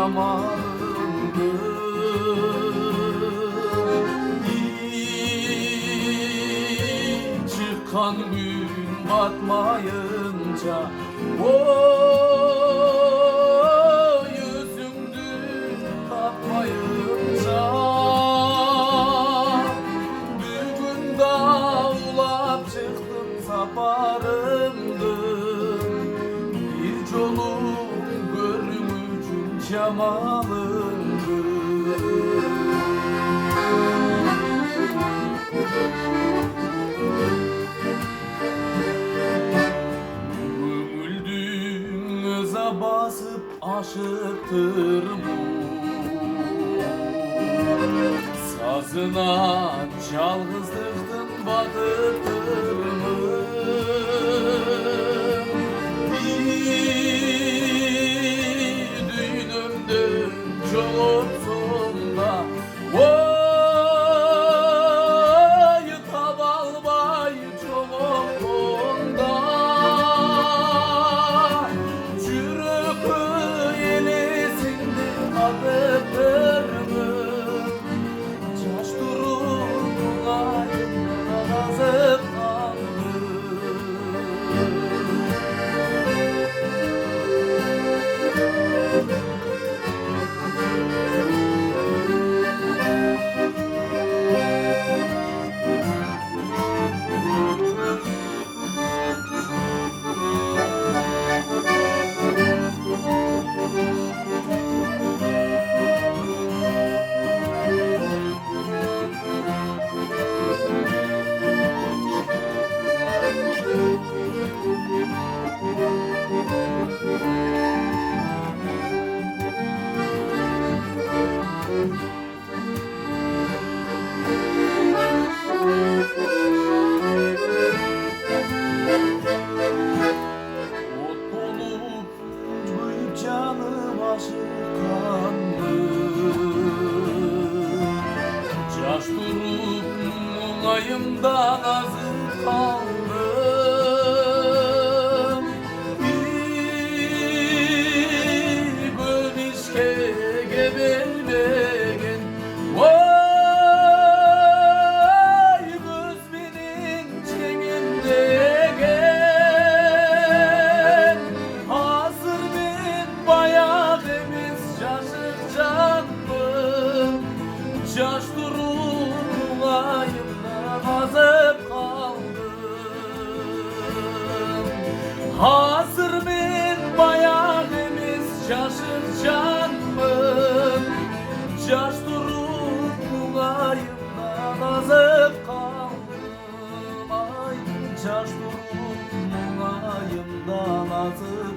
camalındı. Çıkan gün batmayınca o yüzümdü tapmayınca bir gün dağılap çıktım saparımdım bir çoluk görmüşüm camalındı. Basıp aşıktır bu sazına çalgızlıktın batırtır mı? Bir düğünümde çok sonda oy tabal bay çok onda Caş durup bulayımda nazıp canım aşıkandı. Caş durup mulayımdan azıp kaldım. Bir bölüşke gebelmegen vay gözümün çengindegen hazır bir bayağı demiz şaşık canım caş durup mulayımdan azıp kaldım. Hazır bir bayağı demiz şaşık canım caş durup mulayımdan azıp kaldım. Ay caş durup mulayımdan azıp